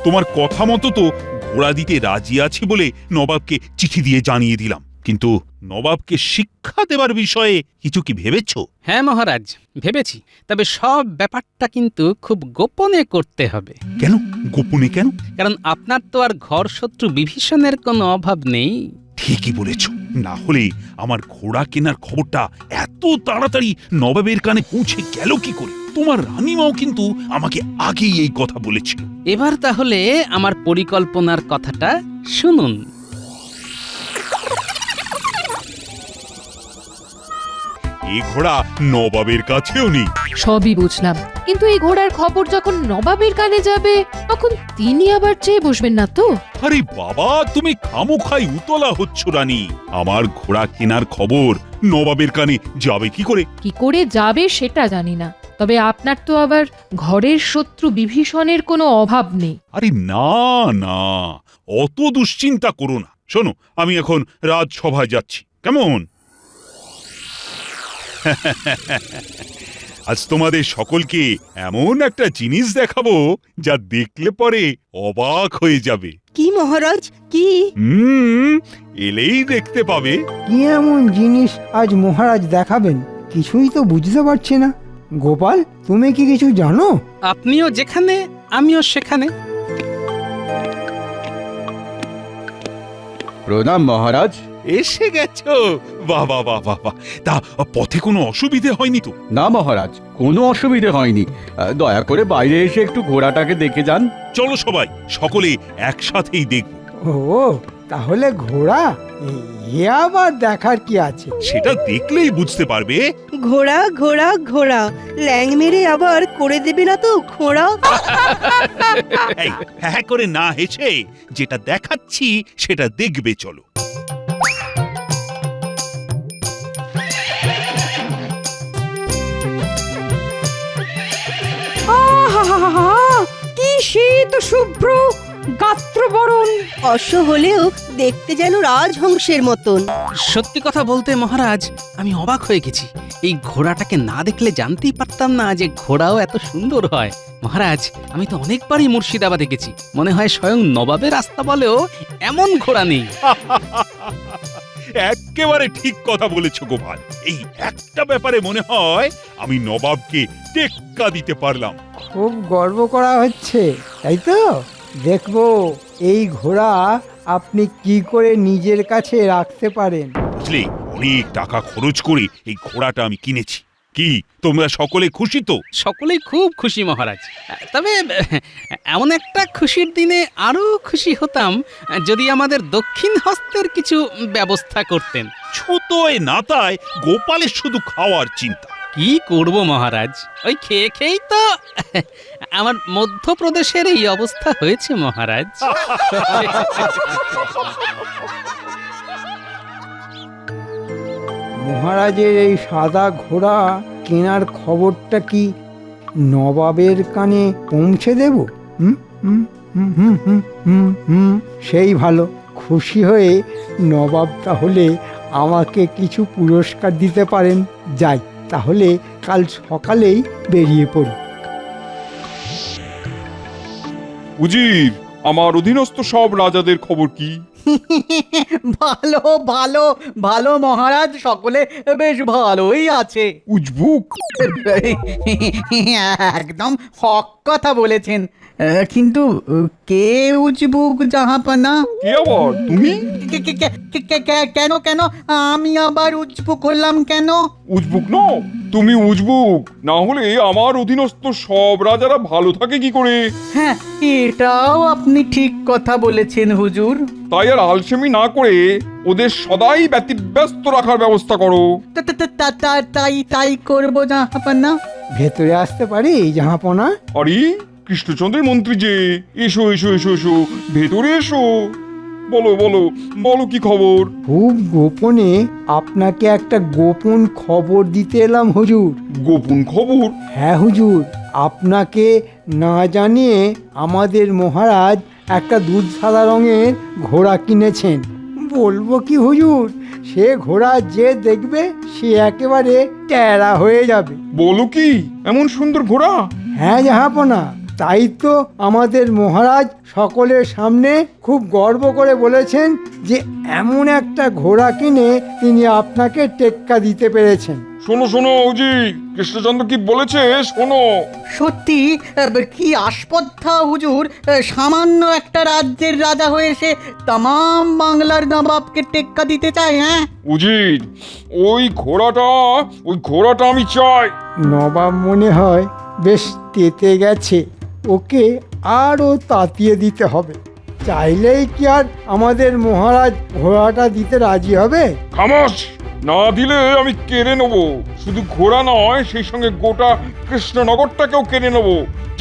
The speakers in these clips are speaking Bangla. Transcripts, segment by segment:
তোমার কথা মতো তো ঘোড়া দিতে রাজি আছি বলে নবাবকে চিঠি দিয়ে জানিয়ে দিলাম, কিন্তু নবাবকে শিক্ষা দেবার বিষয়ে কিছু কি ভেবেছো? হ্যাঁ মহারাজ, ভেবেছি। তবে সব ব্যাপারটা কিন্তু খুব গোপনে করতে হবে। কেন গোপনে কেন? কারণ আপনার তো আর ঘর শত্রু বিভীষণের কোনো অভাব নেই। ঠিকই বলেছ, না হলে আমার ঘোড়া কেনার খবরটা এত তাড়াতাড়ি নবাবের কানে পৌঁছে গেল কি করে? তোমার রানীমাও কিন্তু আমাকে আগেই এই কথা বলেছিল। এবার তাহলে আমার পরিকল্পনার কথাটা শুনুন। এই ঘোড়া নবাবের কাছেও নেই। সবই বুঝলাম, কিন্তু এই ঘোড়ার খবর যখন নবাবের কানে যাবে তখন তিনি আবার চেয়ে বসবেন না তো? আরে বাবা, তুমি খামোখাই উতলা হচ্ছ রানী। আমার ঘোড়া কেনার খবর নবাবের কানে যাবে কি করে? কি করে যাবে সেটা জানি না, তবে আপনার তো আবার ঘরের শত্রু বিভীষণের কোনো অভাব নেই। আরে না না, অত দুশ্চিন্তা করো না। শোনো, আমি এখন রাজসভায় যাচ্ছি, কেমন? আজ তোমাদের সকলকে এমন একটা জিনিস দেখাবো যা দেখলে পরে অবাক হয়ে যাবে। কি মহারাজ, কি? এলেই দেখতে পাবে। কি এমন জিনিস আজ মহারাজ দেখাবেন? কিছুই তো বুঝতে পারছি না। গোপাল, তুমি কি কিছু জানো? আপনিও যেখানে আমিও সেখানে। প্রণাম মহারাজ। এসে গেছো? বাহ বাহ বাহ বাহ বাহ। তা পথে কোনো অসুবিধে হয়নি তো? না মহারাজ, কোনো অসুবিধে হয়নি। দয়া করে বাইরে এসে একটু ঘোড়াটাকে দেখে যান। চলো সবাই, সকলে একসাথেই দেখব। ও, তাহলে ঘোড়া? এ আবার দেখার কি আছে? সেটা দেখলেই বুঝতে পারবে। ঘোড়া ঘোড়া ঘোড়া, ল্যাং মেরে আবার করে দেবে না তো ঘোড়া? এই হ্যাঁ করে না হেসে যেটা দেখাচ্ছি সেটা দেখবে, চলো। কি শীত শুভ্র গাত্রবরণ! অশ্ব হলেও দেখতে যেন রাজহংসের মতন। সত্যি কথা বলতে মহারাজ, আমি অবাক হয়ে গেছি। এই ঘোড়াটাকে না দেখলে জানতেই পারতাম না যে ঘোড়াও এত সুন্দর হয়। মহারাজ, আমি তো অনেকবারই মুর্শিদাবাদে গেছি, মনে হয় স্বয়ং নবাবের রাস্তা বলেও এমন ঘোড়া নেই। একেবারে ঠিক কথা বলেছো গোপাল। এই একটা ব্যাপারে মনে হয় আমি নবাবকে টেক্কা দিতে পারলাম। খুব গর্ব করা হচ্ছে, তাই তো? দেখবো এই ঘোড়া আপনি কি করে নিজের কাছে রাখতে পারেন। বুঝলে, অনেক টাকা খরচ করে এই ঘোড়াটা আমি কিনেছি। কি তোমরা সকলে খুশি তো? সকলেই খুব খুশি মহারাজ। তবে এমন একটা খুশির দিনে আরো খুশি হতাম যদি আমাদের দক্ষিণ হস্তের কিছু ব্যবস্থা করতেন। ছোটয় নাতায় গোপালের শুধু খাওয়ার চিন্তা। কি করব মহারাজ, ওই খেয়ে খেয়েই তো আমার মধ্যপ্রদেশের এই অবস্থা হয়েছে মহারাজ। মহারাজের এই সাদা ঘোড়া কেনার খবরটা কি নবাবের কানে পৌঁছে দেব? হুম হুম হুম হুম হুম হুম হুম, সেই ভালো। খুশি হয়ে নবাব তাহলে আমাকে কিছু পুরস্কার দিতে পারেন। যাই, তাহলে কাল সকালেই বেরিয়ে পড়ি। উজির, আমার অধীনস্থ সব রাজাদের খবর কি? ভালো ভালো ভালো মহারাজ, সকলে বেশ ভালোই আছে। উজবুক? একদম হক কথা বলেছেন। কিন্তু কে উজবুক জাহাপানা? কে আবার? তুমি? কেন কেন আমি আবার উজবুক হলাম কেন? উজবুক নও, তুমি উজবুক না হলে আমার অধীনস্থ সব রাজারা ভালো থাকে কি করে? হ্যাঁ, এটাও আপনি ঠিক কথা বলেছেন হুজুর। তাই আর আলসেমি না করে ওদের সদাই ব্যতিব্যস্ত রাখার ব্যবস্থা করো। তাই করবো জাহাপানা। ভেতরে আসতে পারি জাহাপনা? আরে কৃষ্ণচন্দ্রের মন্ত্রী যে, এসো এসো এসো এসো, ভেতরে এসো। বলো বলো বলো, কি খবর? খুব গোপনে আপনাকে একটা গোপন খবর দিতে এলাম হুজুর। গোপন খবর? হ্যাঁ হুজুর, আপনাকে না জানিয়ে আমাদের মহারাজ একটা দুধ সাদা রঙের ঘোড়া কিনেছেন। বলবো কি হুজুর, সে ঘোড়া যে দেখবে সে একেবারে ট্যারা হয়ে যাবে। বলো কি, এমন সুন্দর ঘোড়া? হ্যাঁ জাহাপনা, তাই তো আমাদের মহারাজ সকলের সামনে খুব গর্ব করে বলেছেন যে এমন একটা ঘোড়া কিনে তিনি আপনাকে টেক্কা দিতে পেরেছেন। শোনো শোনো উজির, কৃষ্ণচন্দ্র কি বলেছে শোনো। সত্যি কি আস্পর্ধা হুজুর, সামান্য একটা রাজ্যের রাজা হয়ে সে তামাম বাংলার নবাবকে টেক্কা দিতে চায়। হ্যাঁ উজির, ওই ঘোড়াটা আমি চাই। নবাব মনে হয় বেশ তেতে গেছে, ওকে আরও তাতিয়ে দিতে হবে। চাইলেই কি আর আমাদের মহারাজ ঘোড়াটা দিতে রাজি হবে? খামোশ! না দিলে আমি কেড়ে নেব। শুধু ঘোড়া নয়, সেই সঙ্গে গোটা কৃষ্ণনগরটাকেও কেড়ে নেব।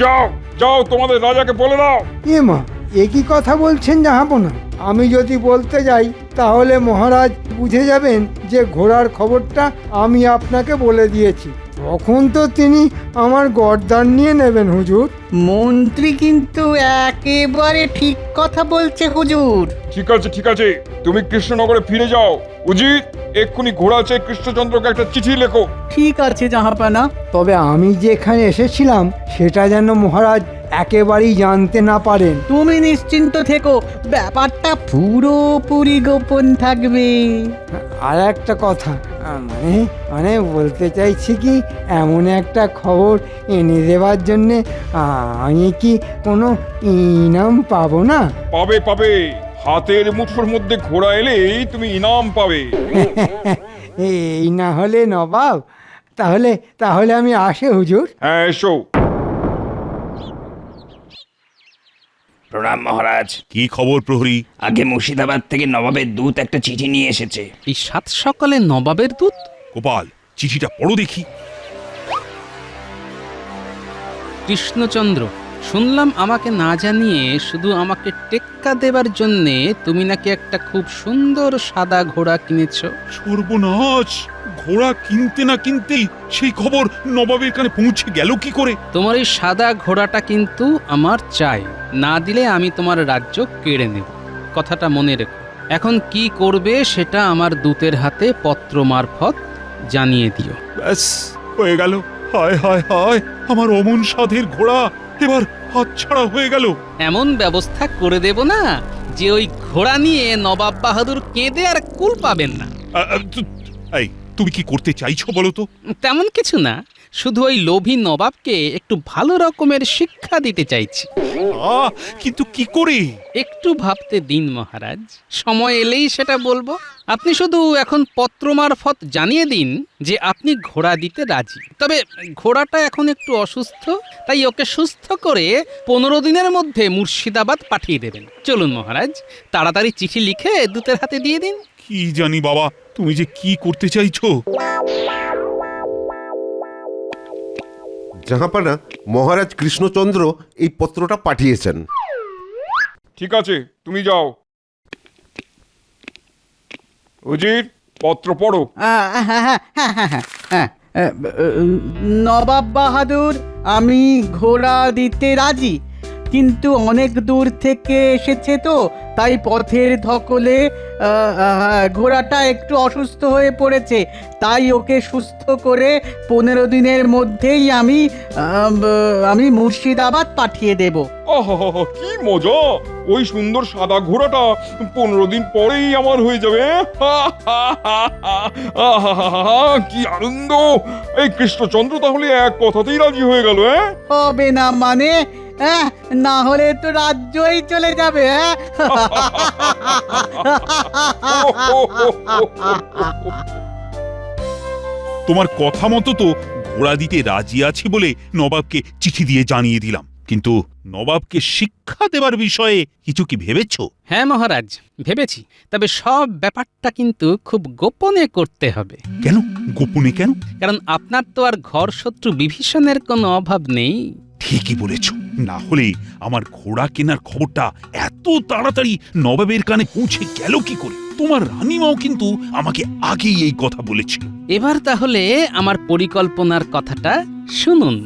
যাও যাও, তোমাদের রাজাকে বলে দাও। এ মা, এ কি কথা বলছেন জাহাপনা? আমি যদি বলতে যাই তাহলে মহারাজ বুঝে যাবেন যে ঘোড়ার খবরটা আমি আপনাকে বলে দিয়েছি। তখন তো তিনি আমার গর্দান নিয়ে নেবেন হুজুর। মন্ত্রী কিন্তু একেবারে ঠিক কথা বলছে হুজুর। ঠিক আছে ঠিক আছে, তুমি কৃষ্ণনগরে ফিরে যাও। উজির, এক্ষুনি ঘোড়া চেয়ে কৃষ্ণচন্দ্রকে একটা চিঠি লেখো। ঠিক আছে জাহাপানা। তবে আমি যেখানে এসেছিলাম সেটা যেন মহারাজ একেবারেই জানতে না পারেন। তুমি নিশ্চিন্ত থেকো, ব্যাপারটা পুরোপুরি গোপন থাকবে। আর একটা কথা, মানে মানে বলতে চাইছি কি, এমন একটা খবর এনে দেওয়ার জন্যে আমি কি কোনো ইনাম পাবো না? পাবে পাবে, হাতের মুঠোর মধ্যে ঘোড়া এলেই তুমি ইনাম পাবে। এই না হলে নবাব, তাহলে তাহলে আমি আসি হুজুর। হ্যাঁ এসো। প্রণাম মহারাজ। কি খবর প্রহরী? আগে মুর্শিদাবাদ থেকে নবাবের দূত একটা চিঠি নিয়ে এসেছে। এই সাত সকালে নবাবের দূত? গোপাল, চিঠিটা পড়ো দেখি। কৃষ্ণচন্দ্র, শুনলাম আমাকে না জানিয়ে শুধু আমাকে টেক্কা দেবার জন্যে তুমি নাকি একটা খুব সুন্দর সাদা ঘোড়া কিনেছো। সর্বনাশ! ঘোড়া কিনতে না কিনতেই সেই খবর নবাবের কানে পৌঁছে গেল কি করে? তোমার এই সাদা ঘোড়াটা কিন্তু আমার চাই, না দিলে আমি তোমার রাজ্য কেড়ে নেব। কথাটা মনে রেখো। এখন কি করবে সেটা আমার দূতের হাতে পত্র মারফত জানিয়ে দিও। ব্যাস, হয়ে গেল। হায় হায় হায়, আমার অমন সাধের ঘোড়া এবার হাতছাড়া হয়ে গেল। এমন ব্যবস্থা করে দেব না যে ওই ঘোড়া নিয়ে নবাব বাহাদুর কেঁদে আর কুল পাবেন না। এই, তুমি কি করতে চাইছো বলো তো? তেমন কিছু না, শুধু ওই লোভী নবাবকে একটু ভালো রকমের শিক্ষা দিতে চাইছি। কিন্তু কি করে? একটু ভাবতে দিন মহারাজ, সময় এলেই সেটা বলবো। আপনি শুধু এখন পত্র মারফত জানিয়ে দিন যে আপনি ঘোড়া দিতে রাজি। তবে ঘোড়াটা এখন একটু অসুস্থ, তাই ওকে সুস্থ করে 15 দিনের মধ্যে মুর্শিদাবাদ পাঠিয়ে দেবেন। চলুন মহারাজ, তাড়াতাড়ি চিঠি লিখে দূতের হাতে দিয়ে দিন। কি জানি বাবা, তুমি যে কি করতে চাইছো। জাহাপানা, মহারাজ কৃষ্ণচন্দ্র এই পত্রটা পাঠিয়েছেন। ঠিক আছে, তুমি যাও। উজির, পত্র পড়ো। নবাব বাহাদুর, আমি ঘোড়া দিতে রাজি, কিন্তু অনেক দূর থেকে এসেছে তো, তাই পথের ধকলে ঘোড়াটা একটু অসুস্থ হয়ে পড়েছে। তাই ওকে সুস্থ করে 15 দিনের মধ্যেই আমি মুর্শিদাবাদ পাঠিয়ে দেব। আহা, কি মজা! ওই সুন্দর সাদা ঘোড়াটা 15 দিন পরেই আমার হয়ে যাবে। কি আনন্দ! এই কৃষ্ণচন্দ্র তাহলে এক কথাতেই রাজি হয়ে গেল। হবে না মানে? না হলে তো রাজ্যই চলে যাবে। তোমার কথা মতো তো ঘোড়া দিতে রাজি আছি বলে নবাবকে চিঠি দিয়ে জানিয়ে দিলাম, কিন্তু নবাবকে শিক্ষা দেবার বিষয়ে কিছু কি ভেবেছো? হ্যাঁ মহারাজ, ভেবেছি। তবে সব ব্যাপারটা কিন্তু খুব গোপনে করতে হবে। কেন গোপনে কেন? কারণ আপনার তো আর ঘর শত্রু বিভীষণের কোনো অভাব নেই। ঠিকই বলেছ, না হলে আমার ঘোড়া কেনার খবরটা এত তাড়াতাড়ি নবাবের কানে পৌঁছে গেল কি করে? তোমার রানীমাও কিন্তু আমাকে আগেই এই কথা বলেছিল। এবার তাহলে আমার পরিকল্পনার কথাটা শুনুন।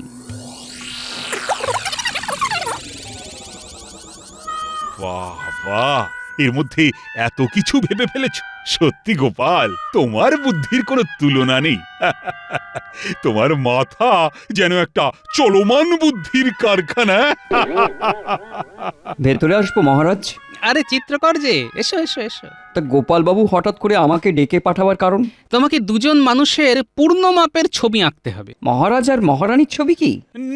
বাহ বাহ, এর মধ্যে এত কিছু ভেবে ফেলেছ। সত্যি গোপাল, তোমার বুদ্ধির কোনো তুলনা নেই। তোমার মাথা যেন একটা চলমান বুদ্ধির কারখানা। ভেতরে আসবো মহারাজ? আরে চিত্রকর যে, এসো এসো এসো। তা গোপালবাবু হঠাৎ করে আমাকে ডেকে পাঠাবার কারণ? তোমাকে দুজন মানুষের পূর্ণ মাপের ছবি আঁকতে হবে। মহারাজ আর মহারানীর ছবি কি?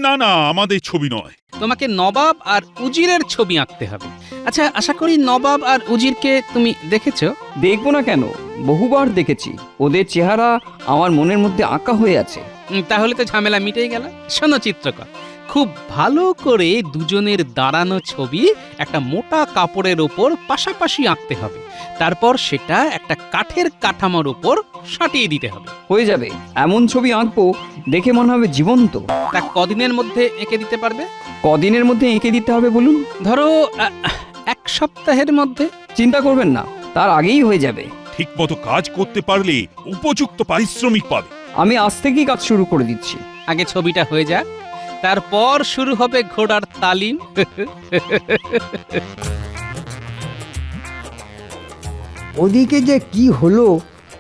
না না, আমাদের ছবি নয়। তোমাকে নবাব আর উজিরের ছবি আঁকতে হবে। আচ্ছা, আশা করি নবাব আর উজিরকে তুমি দেখেছো? দেখবো না কেন, বহুবার দেখেছি। ওদের চেহারা আমার মনের মধ্যে আঁকা হয়ে আছে। তাহলে তো ঝামেলা মিটেই গেল। শোনো চিত্রকর, খুব ভালো করে দুজনের দাঁড়ানো ছবি একটা মোটা কাপড়ের ওপর পাশাপাশি আঁকতে হবে। তারপর সেটা একটা কাঠের কাঠামোর উপর সাঁটিয়ে দিতে হবে। হয়ে যাবে। এমন ছবি আঁকবো দেখে মনে হবে জীবন্ত। তা কদিনের মধ্যে এঁকে দিতে পারবে? কদিনের মধ্যে এঁকে দিতে হবে বলুন? ধরো 1 সপ্তাহের মধ্যে। চিন্তা করবেন না, তার আগেই হয়ে যাবে। ঠিক মতো কাজ করতে পারলে উপযুক্ত পারিশ্রমিক পাবে। আমি আজ থেকেই কাজ শুরু করে দিচ্ছি। আগে ছবিটা হয়ে যাক, তারপর শুরু হবে ঘোড়ার তালিম। ওদিকে যে কি হলো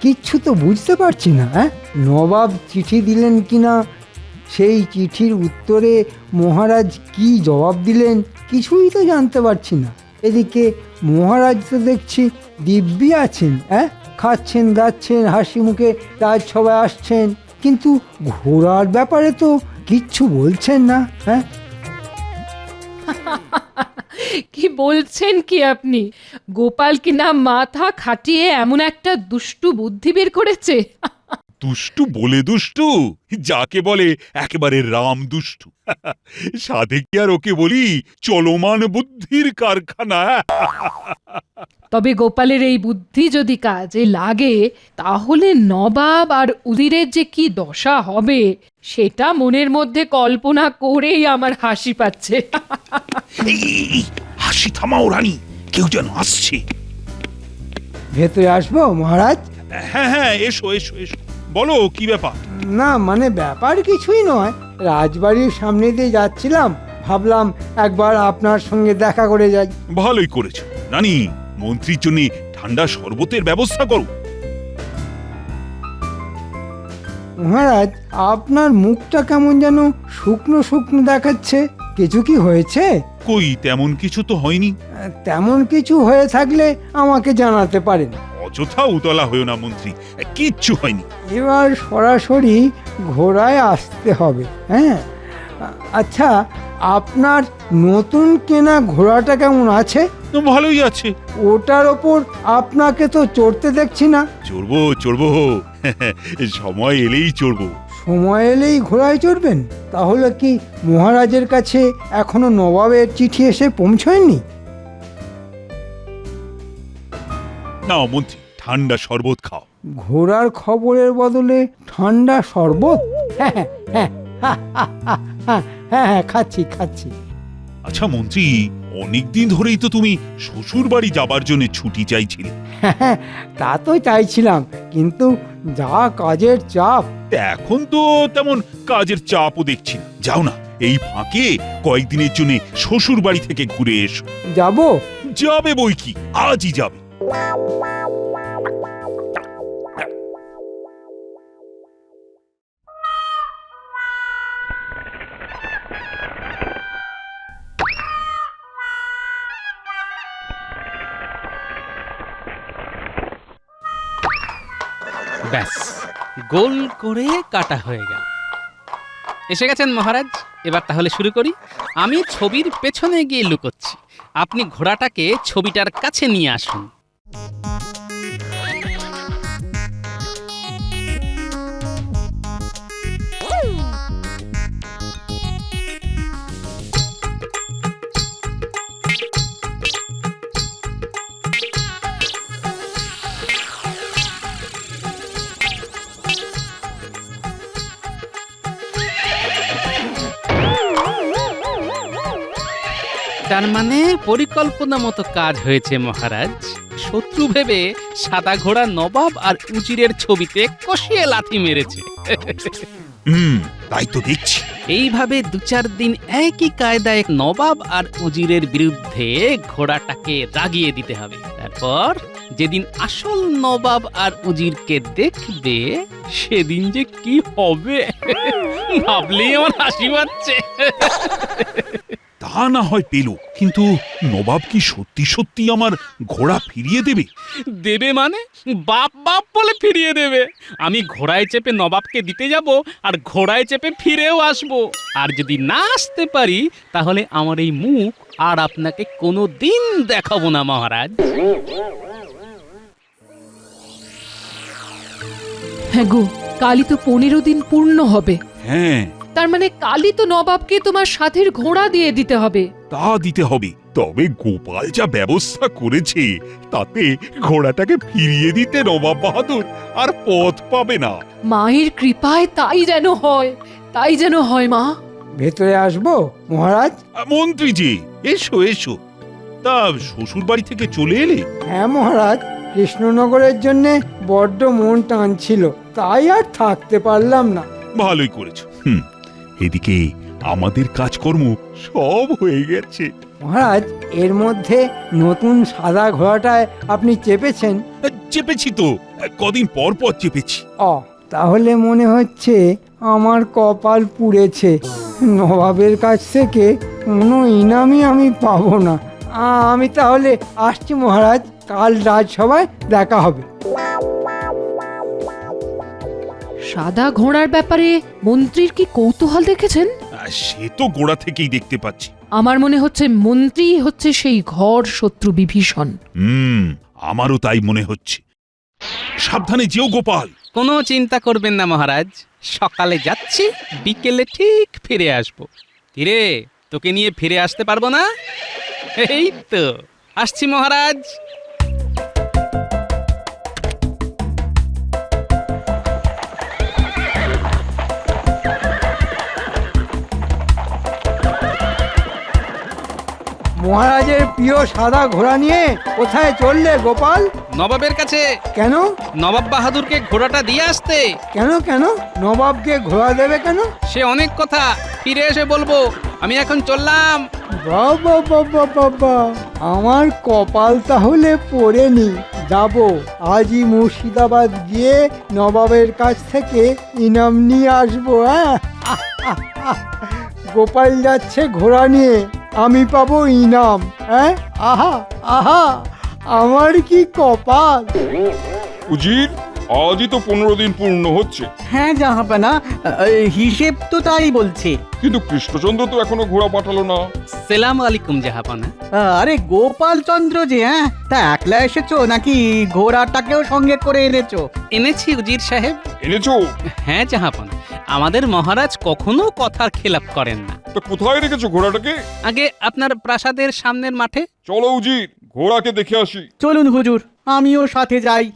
কিচ্ছু তো বুঝতে পারছি না। নবাব চিঠি দিলেন কিনা, সেই চিঠির উত্তরে মহারাজ কি জবাব দিলেন কিছুই তো জানতে পারছি না। এদিকে মহারাজ তো দেখছি দিব্যি আছেন, খাচ্ছেন দাচ্ছেন, হাসি মুখে রাজসভায় আসছেন, কিন্তু ঘোড়ার ব্যাপারে তো কিচ্ছু বলছেন না। কি বলছেন কি আপনি? গোপাল কি না মাথা খাটিয়ে এমন একটা দুষ্টু বুদ্ধি বের করেছে? দুষ্টু বলে দুষ্টু, যাকে বলে একেবারে রাম দুষ্টু। সাধে কি আর ওকে বলি চলমান বুদ্ধির কারখানা। তবে গোপালের এই বুদ্ধি যদি কাজে লাগে, তাহলে নবাব আর উজিরের যে কি দশা হবে সেটা মনের মধ্যে কল্পনা করেই আমার হাসি পাচ্ছে। এই, হাসি থামাও রানী, কেউ যেন আসছে। ভেতরে আসবো মহারাজ? হ্যাঁ হ্যাঁ, এসো এসো এসো, বলো কি ব্যাপার? না মানে ব্যাপার কিছুই নয়, রাজবাড়ির সামনে দিয়ে যাচ্ছিলাম, ভাবলাম একবার আপনার সঙ্গে দেখা করে যাই। ভালোই করেছো রানী, মন্ত্রীর জন্য ঠান্ডা শরবতের ব্যবস্থা করো। মহারাজ, আপনার মুখটা কেমন যেন শুকনো শুকনো দেখাচ্ছে, কিছু কি হয়েছে? কই, তেমন কিছু তো হয়নি। তেমন কিছু হয়ে থাকলে আমাকে জানাতে পারেন। অযথা উতলা হয়েও না মন্ত্রী, কিচ্ছু হয়নি। এবার সরাসরি ঘোড়ায় আসতে হবে। আচ্ছা, আপনার নতুন কেনা ঘোড়াটা কেমন আছে? ভালোই আছে। ওটার ওপর আপনাকে তো চড়তে দেখছি না। চড়বো চড়বো, সময় এলেই চড়বো। সময় এলেই ঘোড়ায় চড়বেন? তাহলে কি মহারাজের কাছে এখনো নবাবের চিঠি এসে পৌঁছয়নি? নাও মন্ত্রী, ঠান্ডা শরবত খাও। ঘোড়ার খবরের বদলে ঠান্ডা শরবত? হ্যাঁ হ্যাঁ হ্যাঁ হ্যাঁ, খাচ্ছি খাচ্ছি। আচ্ছা মন্ত্রী, অনেকদিন ধরেই তো তুমি শ্বশুর বাড়ি যাবার জন্য ছুটি চাইছিলে। হ্যাঁ, তা তো চাইছিলাম, কিন্তু যা কাজের চাপ। এখন তো তেমন কাজের চাপও দেখছি না। যাও না, এই ফাঁকে কয়েকদিনের জন্য শ্বশুর বাড়ি থেকে ঘুরে এসো। যাব? যাবে বই কি, আজই যাবে। ব্যাস, গোল করে কাটা হয়ে গেল। এসে গেছেন মহারাজ, এবার তাহলে শুরু করি। আমি ছবির পেছনে গিয়ে লুকোচ্ছি, আপনি ঘোড়াটাকে ছবিটার কাছে নিয়ে আসুন। তার মানে পরিকল্পনা মতো কাজ হয়েছে মহারাজ। শত্রু ভেবে সাদা ঘোড়া নবাব আর উজিরের ছবিতে কষিয়ে লাথি মেরেছে। তাই তো দেখছি। এইভাবে 2-4 দিন একই কায়দায় নবাব আর উজিরের বিরুদ্ধে ঘোড়াটাকে রাগিয়ে দিতে হবে। তারপর যেদিন আসল নবাব আর উজিরকে দেখবে সেদিন যে কি হবে ভাবলেই আমার হাসি পাচ্ছে। তা না হয় পেল, কিন্তু নবাব কি সত্যি সত্যি আমার ঘোড়া ফিরিয়ে দেবে? দেবে মানে বাপ বাপ বলে ফিরিয়ে দেবে। আমি ঘোড়ায় চেপে নবাবকে দিতে যাব আর ঘোড়ায় চেপে ফিরেও আসব। আর যদি না আসতে পারি তাহলে আমার এই মুখ আর আপনাকে কোনো দিন দেখাবো না মহারাজ। হ্যাঁ গো, কালই তো 15 দিন পূর্ণ হবে। হ্যাঁ, তার মানে কালই তো নবাবকে তোমার সাথের ঘোড়া দিয়ে দিতে হবে। তা দিতে হবে। তবে গোপাল যা ব্যবস্থা করেছে তাতে ঘোড়াটাকে ফিরিয়ে দিতে নবাব বাহাদুর আর পথ পাবে না। মায়ের কৃপায় তাই যেন হয়, তাই যেন হয় মা। ভেতরে আসবো মহারাজ? মন্ত্রীজি, এসো এসো। তা শ্বশুর বাড়ি থেকে চলে এলে? হ্যাঁ মহারাজ, কৃষ্ণনগরের জন্য বড্ড মন টানছিল, তাই আর থাকতে পারলাম না। ভালোই করেছো। এদিকে আমাদের কাজকর্ম সব হয়ে গেছে। মহারাজ, এর মধ্যে নতুন সাদা ঘোড়াটায় আপনি চেপেছেন? চেপেছি তো, কদিন পর পর চেপেছি। তাহলে মনে হচ্ছে আমার কপাল পুড়েছে। নবাবের কাছ থেকে কোনো ইনামই আমি পাবো না। আমি তাহলে আসছি মহারাজ, কাল রাজসভায় দেখা হবে। সাদা ঘোড়ার ব্যাপারে মন্ত্রীর কি কৌতূহল দেখেছেন? সে তো গোড়া থেকেই দেখতে পাচ্ছি। আমার মনে হচ্ছে মন্ত্রী হচ্ছে সেই ঘর শত্রু বিভীষণ। আমারও তাই মনে হচ্ছে। সাবধানে যেও গোপাল। কোনো চিন্তা করবেন না মহারাজ, সকালে যাচ্ছি, বিকেলে ঠিক ফিরে আসবো। কিরে, তোকে নিয়ে ফিরে আসতে পারবো না? এই তো আসছি মহারাজ। মহারাজের প্রিয় সাদা ঘোড়া নিয়ে কোথায় চললে গোপাল? নবাবের কাছে। কেন? নবাব বাহাদুরকে ঘোড়াটা দিয়ে আসতে। কেন কেন? নবাবকে ঘোড়া দেবে কেন? সে অনেক কথা, ফিরে এসে বলবো। আমি এখন চললাম। বাবা বাবা বাবা, আমার কপাল তাহলে পড়েনি। যাব, আজই মুর্শিদাবাদ গিয়ে নবাবের কাছ থেকে ইনাম নিয়ে আসবো। হ্যাঁ, গোপাল যাচ্ছে ঘোড়া নিয়ে, আমি পাবো ইনাম। হ্যাঁ, আহা আহা, আমার কি কপাল। উজির, আজই তো 15 দিন পূর্ণ হচ্ছে। হ্যাঁ জাহাপানা, হিসেব তো তাই বলছে। কিন্তু কৃষ্ণচন্দ্র তো এখনো ঘোড়া পাঠালো না। সালাম আলাইকুম জাহাপানা। আরে গোপাল চন্দ্র যে, হ্যাঁ তা একলা এসেছো নাকি ঘোড়াটাকেও সঙ্গে করে এনেছো? এনেছি উজির সাহেব। এনেছো? হ্যাঁ জাহাপানা, আমাদের মহারাজ কখনো কথার খেলাপ করেন না। তা কোথায় রেখেছো ঘোড়াটাকে? আগে আপনার প্রাসাদের সামনের মাঠে। চলো উজির, ঘোড়াকে দেখে আসি। চলুন হুজুর, আমিও সাথে যাই।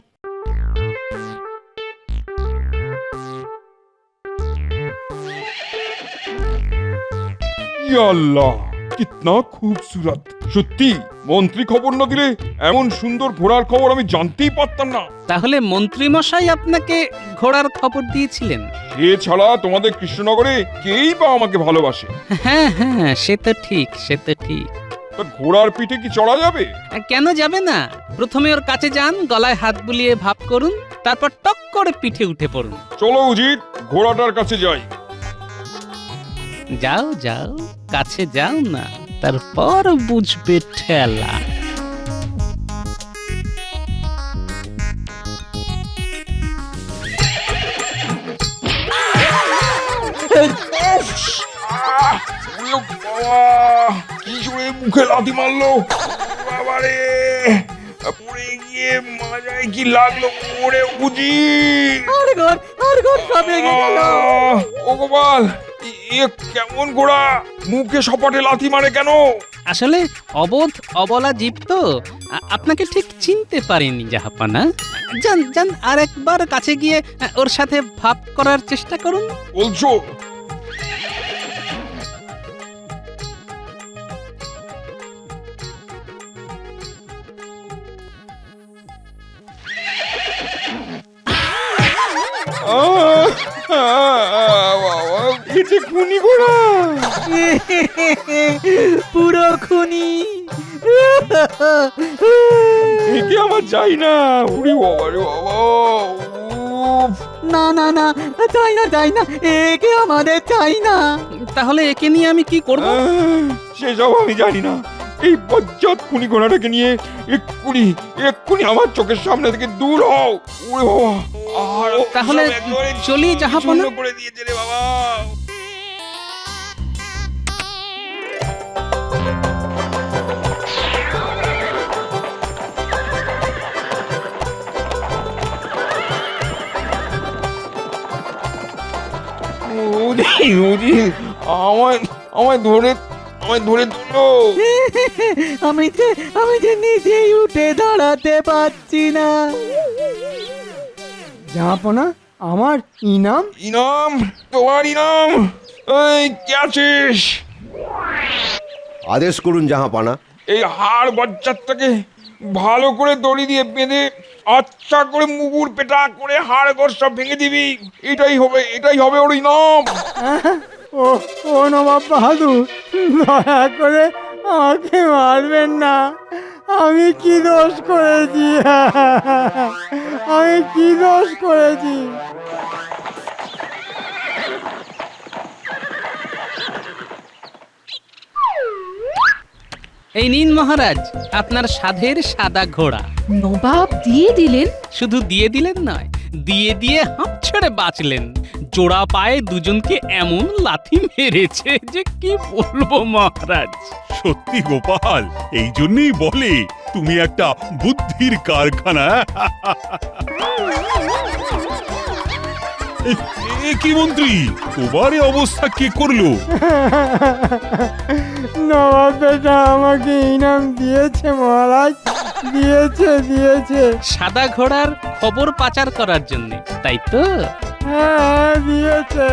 ইয়া আল্লাহ, কিতনা খুবসুরত। সত্যি মন্ত্রী খবর না দিলে এমন সুন্দর ঘোড়ার খবর আমি জানতেই পারতাম না। তাহলে মন্ত্রী মশাই আপনাকে ঘোড়ার খবর দিয়েছিলেন? এছাড়া তোমাদের কৃষ্ণনগরে কেই বা আমাকে ভালোবাসে। হ্যাঁ হ্যাঁ, সে তো ঠিক, সে তো ঠিক। তা ঘোড়ার পিঠে কি চড়া যাবে? কেন যাবে না? প্রথমে ওর কাছে যান, গলায় হাত বুলিয়ে ভাব করুন, তারপর টক করে পিঠে উঠে পড়ুন। চলো উজির, ঘোড়াটার কাছে যাই। যাও যাও, কাছে যাও না, তারপর বুঝবে ঠেলা। কি জোরে মুখে লাথি মারলো বাবারে! পড়ে গিয়ে মাজায় কি লাগলো ওরে উজির! ও গোপাল, এ কেমন ঘোড়া, মুখে সপাটে লাথি মারে কেন? আসলে অবোধ অবলা জীব তো, আপনাকে ঠিক চিনতে পারেনি জাহাপানা। যান যান, আর একবার কাছে গিয়ে ওর সাথে ভাব করার চেষ্টা করুন। বলছো? পুরো খুনি। একে আমার চাই না। উড়ি বাবা রে বাবা, উফ। না না না, চাই না, একে আমাদের চাই না। তাহলে একে নিয়ে আমি কি করব? সেসব আমি জানি না। এই বজ্জাত খুনি ঘোড়াটাকে নিয়ে এক্ষুনি আমার চোখের সামনে থেকে দূর হও। ওরে বাবা, আর তাহলে সব একেবারে চলি জাহাপনা। চূর্ণ করে দিয়েছে রে বাবা। আমায় ধরে তুলো। আমি যে নিজেই উঠে দাঁড়াতে পারছি না। জাহাপনা, আমার ইনাম? ইনাম? তোমার ইনাম? এই কে আছিস? আদেশ করুন জাহাপানা। এই হাড় বজ্জাতটাকে ভালো করে দড়ি দিয়ে বেঁধে আচ্ছা করে মুগুর পেটা করে হাড় গোড় সব ভেঙে দিবি। এটাই হবে ওর ইনাম। ও ও নবাব বাহাদুর, দয়া করে আমাকে মারবেন না। আমি কি দোষ করেছি? আমি কি দোষ করেছি? এই নিন মহারাজ, আপনার সাধের সাদা ঘোড়া। নবাব দিয়ে দিলেন? শুধু দিয়ে দিলেন নয়, দিয়ে হাঁপ ছেড়ে বাঁচলেন। জোড়া পায়ে দুজনকে এমন লাথি মেরেছে যে কি বলবো মহারাজ। সত্যি গোপাল, এই জন্যই বলে তুমি একটা বুদ্ধির কারখানা। এ কি মন্ত্রী, তোমার এ অবস্থা কে করলো? নবাব বেটা আমাকে ইনাম দিয়েছে মহারাজ, দিয়েছে। সাদা ঘোড়ার খবর পাচার করার জন্য, তাই তো? হ্যাঁ, দিয়েছে।